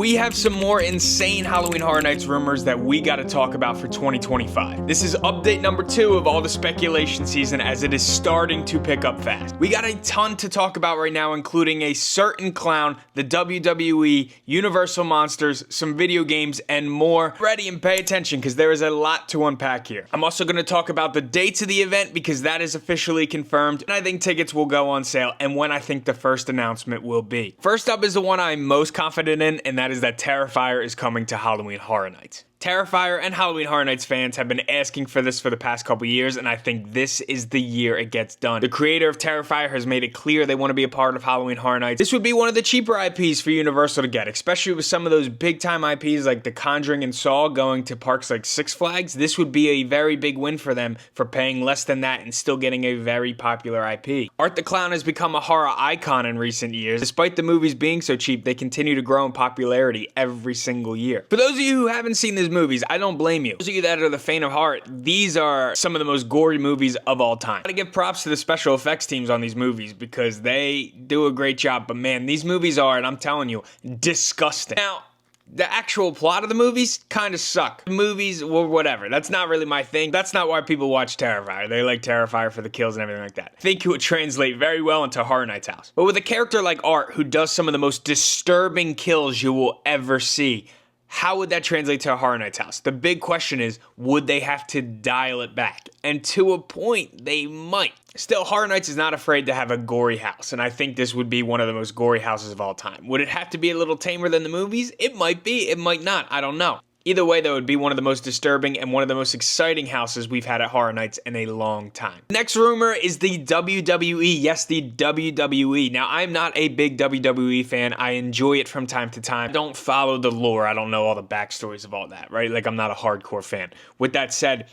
We have some more insane Halloween Horror Nights rumors that we gotta talk about for 2025. This is update number 2 of all the speculation season as it is starting to pick up fast. We got a ton to talk about right now, including a certain clown, the WWE, Universal Monsters, some video games, and more. Ready and pay attention because there is a lot to unpack here. I'm also gonna talk about the dates of the event because that is officially confirmed, and I think tickets will go on sale, and when I think the first announcement will be. First up is the one I'm most confident in, and that is that Terrifier is coming to Halloween Horror Nights. Terrifier and Halloween Horror Nights fans have been asking for this for the past couple years, and I think this is the year it gets done. The creator of Terrifier has made it clear they want to be a part of Halloween Horror Nights. This would be one of the cheaper IPs for Universal to get, especially with some of those big-time IPs like The Conjuring and Saw going to parks like Six Flags. This would be a very big win for them for paying less than that and still getting a very popular IP. Art the Clown has become a horror icon in recent years. Despite the movies being so cheap, they continue to grow in popularity every single year. For those of you who haven't seen this movies, I don't blame you. Those of you that are the faint of heart, these are some of the most gory movies of all time. I gotta give props to the special effects teams on these movies because they do a great job, but man, these movies are, and I'm telling you, disgusting. Now, the actual plot of the movies kind of suck. The movies, well, whatever. That's not really my thing. That's not why people watch Terrifier. They like Terrifier for the kills and everything like that. I think it would translate very well into Horror Nights house. But with a character like Art, who does some of the most disturbing kills you will ever see, how would that translate to a Horror Nights house? The big question is, would they have to dial it back? And to a point, they might. Still, Horror Nights is not afraid to have a gory house, and I think this would be one of the most gory houses of all time. Would it have to be a little tamer than the movies? It might be, it might not, I don't know. Either way, though, it would be one of the most disturbing and one of the most exciting houses we've had at Horror Nights in a long time. Next rumor is the WWE. Yes, the WWE. Now, I'm not a big WWE fan. I enjoy it from time to time. I don't follow the lore. I don't know all the backstories of all that, right? Like, I'm not a hardcore fan. With that said,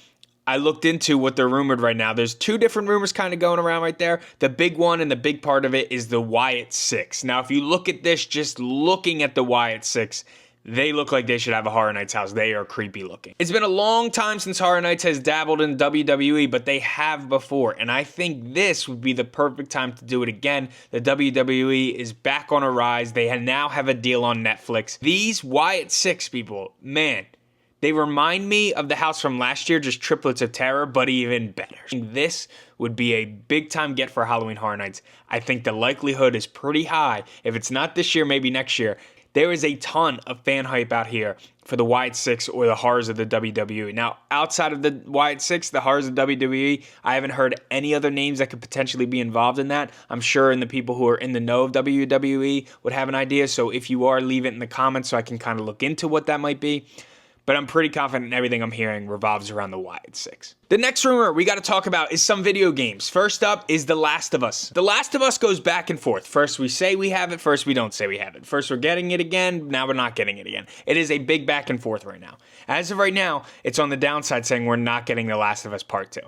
I looked into what they're rumored right now. There's 2 different rumors kind of going around right there. The big one and the big part of it is the Wyatt 6. Now, if you look at this, just looking at the Wyatt 6, they look like they should have a Horror Nights house. They are creepy looking. It's been a long time since Horror Nights has dabbled in WWE, but they have before, and I think this would be the perfect time to do it again. The WWE is back on a rise. They now have a deal on Netflix. These Wyatt 6 people, man, they remind me of the house from last year, just Triplets of Terror, but even better. This would be a big time get for Halloween Horror Nights. I think the likelihood is pretty high. If it's not this year, maybe next year. There is a ton of fan hype out here for the Wyatt 6 or the horrors of the WWE. Now, outside of the Wyatt 6, the horrors of WWE, I haven't heard any other names that could potentially be involved in that. I'm sure the people who are in the know of WWE would have an idea. So if you are, leave it in the comments so I can kind of look into what that might be. But I'm pretty confident everything I'm hearing revolves around the Wyatt 6. The next rumor we got to talk about is some video games. First up is The Last of Us. The Last of Us goes back and forth. First we say we have it, first we don't say we have it. First we're getting it again, now we're not getting it again. It is a big back and forth right now. As of right now, it's on the downside saying we're not getting The Last of Us Part 2.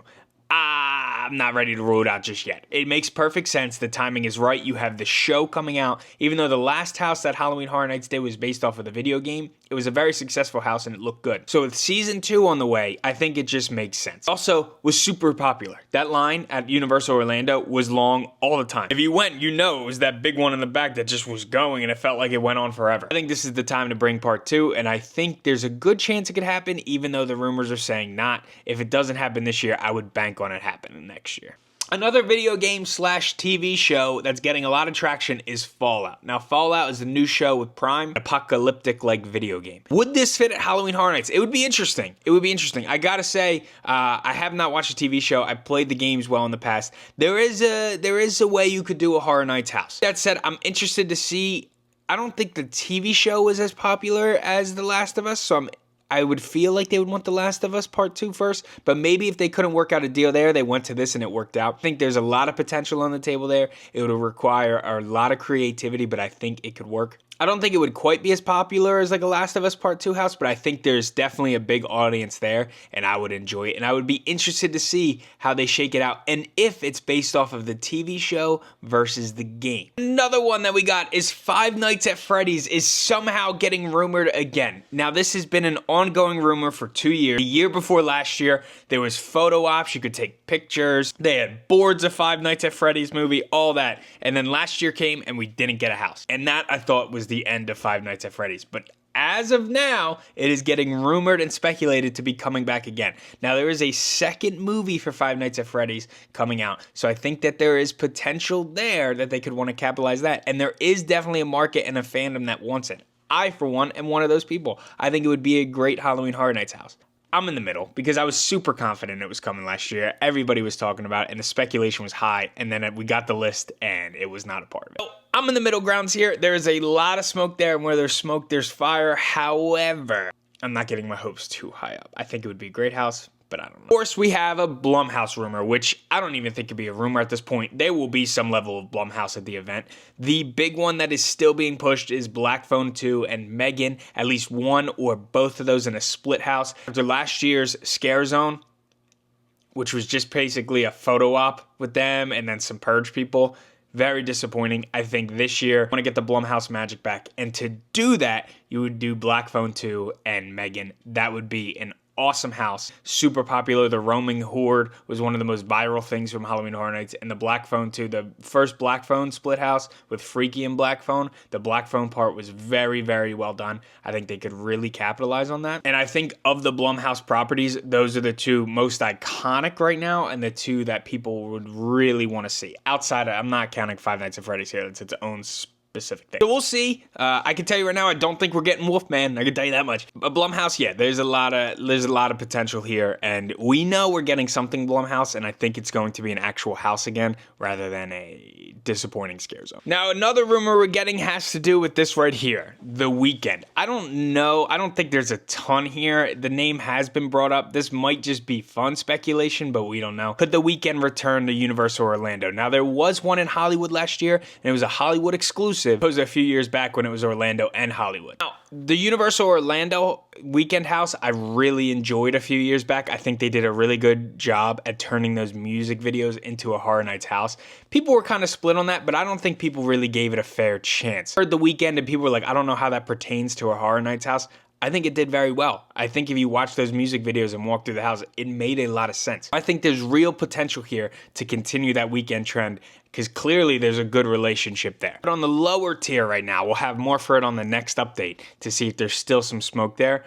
I'm not ready to rule it out just yet. It makes perfect sense. The timing is right. You have the show coming out. Even though the last house that Halloween Horror Nights did was based off of the video game, it was a very successful house and it looked good. So with season 2 on the way, I think it just makes sense. Also, was super popular. That line at Universal Orlando was long all the time. If you went, you know it was that big one in the back that just was going and it felt like it went on forever. I think this is the time to bring part 2, and I think there's a good chance it could happen, even though the rumors are saying not. If it doesn't happen this year, I would bank on it happening next year. Another video game / TV show that's getting a lot of traction is Fallout. Now, Fallout is a new show with Prime, apocalyptic-like video game. Would this fit at Halloween Horror Nights? It would be interesting. It would be interesting. I gotta say, I have not watched a TV show. I played the games well in the past. There is a way you could do a Horror Nights house. That said, I'm interested to see. I don't think the TV show is as popular as The Last of Us, so I would feel like they would want The Last of Us Part 2 first, but maybe if they couldn't work out a deal there, they went to this and it worked out. I think there's a lot of potential on the table there. It would require a lot of creativity, but I think it could work. I don't think it would quite be as popular as like a Last of Us Part 2 house, but I think there's definitely a big audience there, and I would enjoy it. And I would be interested to see how they shake it out, and if it's based off of the TV show versus the game. Another one that we got is Five Nights at Freddy's is somehow getting rumored again. Now, this has been an ongoing rumor for 2 years. The year before last year, there was photo ops. You could take pictures. They had boards of Five Nights at Freddy's movie, all that. And then last year came, and we didn't get a house. And that, I thought, was the end of Five Nights at Freddy's. But as of now, it is getting rumored and speculated to be coming back again. Now, there is a second movie for Five Nights at Freddy's coming out, so I think that there is potential there that they could want to capitalize that, and there is definitely a market and a fandom that wants it. I, for one, am one of those people. I think it would be a great Halloween Horror Nights house. I'm in the middle because I was super confident it was coming last year. Everybody was talking about it, and the speculation was high, and then we got the list, and it was not a part of it. So I'm in the middle grounds here. There is a lot of smoke there, and where there's smoke, there's fire. However, I'm not getting my hopes too high up. I think it would be a great house, but I don't know. Of course, we have a Blumhouse rumor, which I don't even think could be a rumor at this point. There will be some level of Blumhouse at the event. The big one that is still being pushed is Black Phone 2 and Megan, at least one or both of those in a split house. After last year's Scare Zone, which was just basically a photo op with them and then some Purge people, very disappointing. I think this year, I want to get the Blumhouse magic back. And to do that, you would do Black Phone 2 and Megan. That would be an awesome house, super popular. The Roaming Horde was one of the most viral things from Halloween Horror Nights, and the Black Phone 2, the first Black Phone split house with Freaky and Black Phone, the Black Phone part was very, very well done. I think they could really capitalize on that, and I think of the Blumhouse properties, those are the two most iconic right now, and the two that people would really want to see. Outside of, I'm not counting Five Nights at Freddy's here, it's its own specific thing. So we'll see. I can tell you right now, I don't think we're getting Wolfman. I can tell you that much. But Blumhouse, yeah, there's a lot of potential here, and we know we're getting something Blumhouse, and I think it's going to be an actual house again rather than a disappointing Scare Zone. Now, another rumor we're getting has to do with this right here, The Weeknd. I don't know. I don't think there's a ton here. The name has been brought up. This might just be fun speculation, but we don't know. Could The Weeknd return to Universal Orlando? Now, there was one in Hollywood last year, and it was a Hollywood exclusive. It was a few years back when it was Orlando and Hollywood. Now, the Universal Orlando Weekend house, I really enjoyed a few years back. I think they did a really good job at turning those music videos into a Horror Nights house. People were kind of split on that, but I don't think people really gave it a fair chance. I heard The Weeknd and people were like, I don't know how that pertains to a Horror Nights house. I think it did very well. I think if you watch those music videos and walk through the house, it made a lot of sense. I think there's real potential here to continue that Weeknd trend because clearly there's a good relationship there. But on the lower tier right now, we'll have more for it on the next update to see if there's still some smoke there.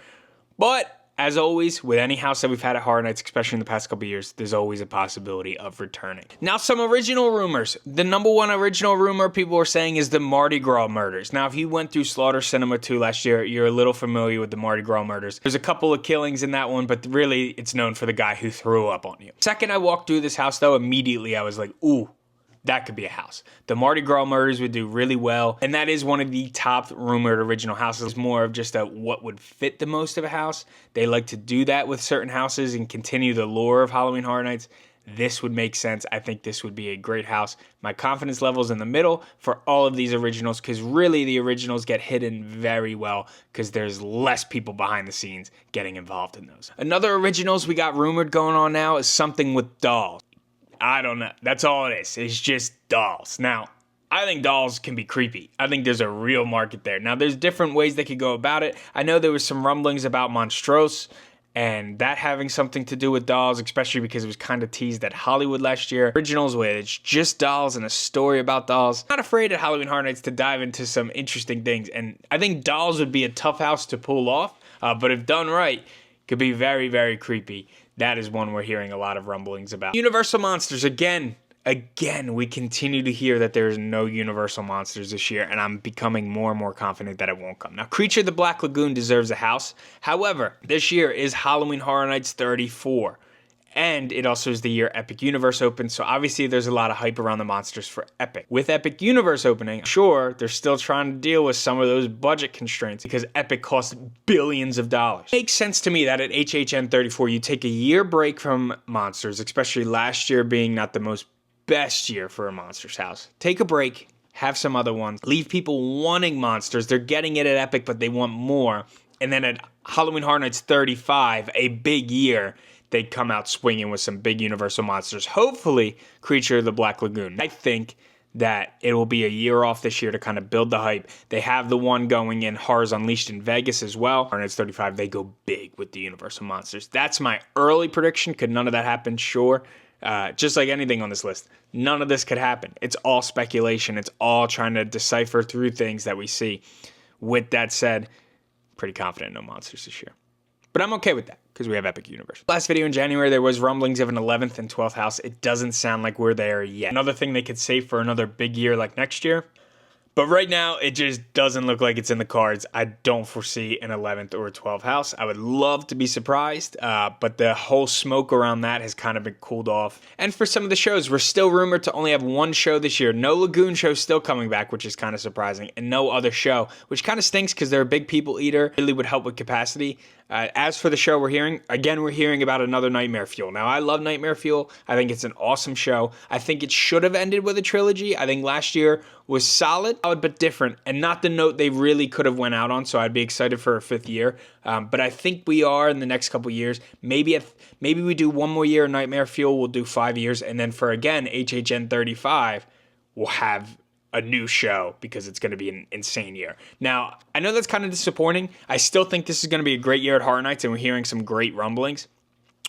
But as always, with any house that we've had at Horror Nights, especially in the past couple years, there's always a possibility of returning. Now, some original rumors. The number one original rumor people were saying is the Mardi Gras murders. Now, if you went through Slaughter Cinema 2 last year, you're a little familiar with the Mardi Gras murders. There's a couple of killings in that one, but really, it's known for the guy who threw up on you. Second I walked through this house, though, immediately I was like, ooh, that could be a house. The Mardi Gras murders would do really well, and that is one of the top rumored original houses. It's more of just a what would fit the most of a house. They like to do that with certain houses and continue the lore of Halloween Horror Nights. This would make sense. I think this would be a great house. My confidence level is in the middle for all of these originals because really the originals get hidden very well because there's less people behind the scenes getting involved in those. Another originals we got rumored going on now is something with dolls. I don't know. That's all it is. It's just dolls. Now, I think dolls can be creepy. I think there's a real market there. Now, there's different ways they could go about it. I know there was some rumblings about Monstrose and that having something to do with dolls, especially because it was kind of teased at Hollywood last year. Originals where it's just dolls and a story about dolls. Not afraid at Halloween Horror Nights to dive into some interesting things. And I think dolls would be a tough house to pull off, but if done right, could be very, very creepy. That is one we're hearing a lot of rumblings about. Universal Monsters, again, we continue to hear that there's no Universal Monsters this year, and I'm becoming more and more confident that it won't come. Now, Creature of the Black Lagoon deserves a house. However, this year is Halloween Horror Nights 34. And it also is the year Epic Universe opens, so obviously there's a lot of hype around the monsters for Epic. With Epic Universe opening, sure, they're still trying to deal with some of those budget constraints because Epic costs billions of dollars. It makes sense to me that at HHN34 you take a year break from monsters, especially last year being not the most best year for a monsters house. Take a break, have some other ones, leave people wanting monsters. They're getting it at Epic, but they want more. And then at Halloween Horror Nights 35, a big year, they come out swinging with some big Universal Monsters. Hopefully, Creature of the Black Lagoon. I think that it will be a year off this year to kind of build the hype. They have the one going in Horrors Unleashed in Vegas as well. Horror Nights 35, they go big with the Universal Monsters. That's my early prediction. Could none of that happen? Sure. Just like anything on this list, none of this could happen. It's all speculation. It's all trying to decipher through things that we see. With that said, pretty confident no monsters this year. But I'm okay with that because we have Epic Universe. Last video in January, there was rumblings of an 11th and 12th house. It doesn't sound like we're there yet. Another thing they could save for another big year like next year. But right now, it just doesn't look like it's in the cards. I don't foresee an 11th or a 12th house. I would love to be surprised, but the whole smoke around that has kind of been cooled off. And for some of the shows, we're still rumored to only have one show this year. No Lagoon show still coming back, which is kind of surprising, and no other show, which kind of stinks because they're a big people eater. Really would help with capacity. As for the show we're hearing about another Nightmare Fuel. Now, I love Nightmare Fuel. I think it's an awesome show. I think it should have ended with a trilogy. I think last year was solid, but different, and not the note they really could have went out on, so I'd be excited for a 5th year. But I think we are in the next couple years. Maybe we do one more year of Nightmare Fuel, we'll do 5 years, and then for, again, HHN35, we'll have a new show because it's going to be an insane year. Now, I know that's kind of disappointing. I still think this is going to be a great year at Horror Nights, and we're hearing some great rumblings.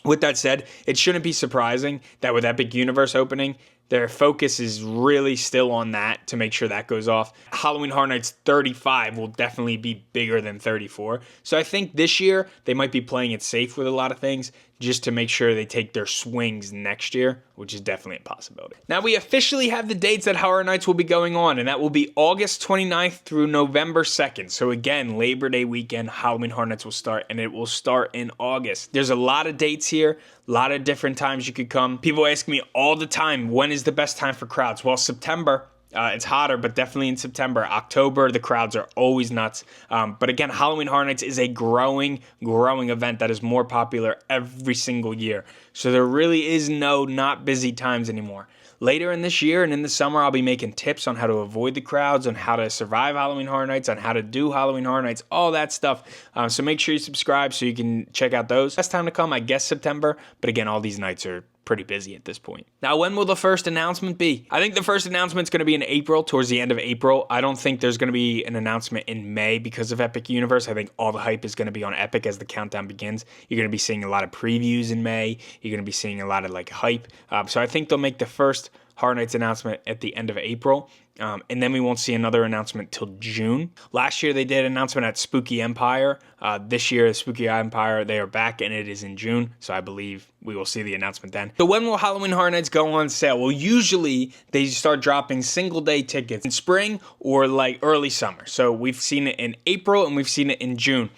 With that said, it shouldn't be surprising that with Epic Universe opening, their focus is really still on that to make sure that goes off. Halloween Horror Nights 35 will definitely be bigger than 34. So I think this year they might be playing it safe with a lot of things just to make sure they take their swings next year, which is definitely a possibility. Now we officially have the dates that Horror Nights will be going on, and that will be August 29th through November 2nd. So again, Labor Day weekend, Halloween Horror Nights will start, and it will start in August. There's a lot of dates here, a lot of different times you could come. People ask me all the time, when is the best time for crowds? Well, September. It's hotter, but definitely in September. October, the crowds are always nuts. But again, Halloween Horror Nights is a growing event that is more popular every single year. So there really is no not busy times anymore. Later in this year and in the summer, I'll be making tips on how to avoid the crowds, on how to survive Halloween Horror Nights, on how to do Halloween Horror Nights, all that stuff. So make sure you subscribe so you can check out those. Best time to come, I guess September. But again, all these nights are pretty busy at this point. Now, when will the first announcement be? I think the first announcement is going to be in April, towards the end of April. I don't think there's going to be an announcement in May because of Epic Universe. I think all the hype is going to be on Epic as the countdown begins. You're going to be seeing a lot of previews in May. You're going to be seeing a lot of hype. So I think they'll make the first Horror Nights announcement at the end of April. And then we won't see another announcement till June. Last year they did an announcement at Spooky Empire. This year, Spooky Empire, they are back, and it is in June. So I believe we will see the announcement then. So when will Halloween Horror Nights go on sale? Well, usually they start dropping single-day tickets in spring or early summer. So we've seen it in April and we've seen it in June.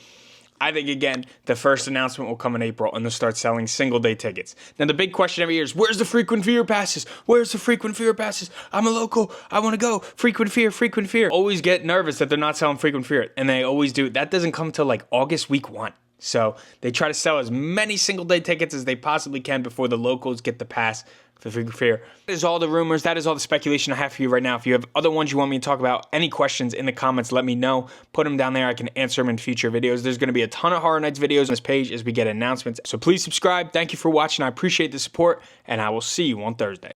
I think, again, the first announcement will come in April, and they'll start selling single-day tickets. Now, the big question every year is, where's the frequent fear passes? Where's the frequent fear passes? I'm a local. I want to go. Frequent fear, frequent fear. Always get nervous that they're not selling frequent fear, and they always do. That doesn't come till August week 1. So they try to sell as many single-day tickets as they possibly can before the locals get the pass for frequent fear. That is all the rumors. That is all the speculation I have for you right now. If you have other ones you want me to talk about, any questions in the comments, let me know. Put them down there. I can answer them in future videos. There's going to be a ton of Horror Nights videos on this page as we get announcements. So please subscribe. Thank you for watching. I appreciate the support, and I will see you on Thursday.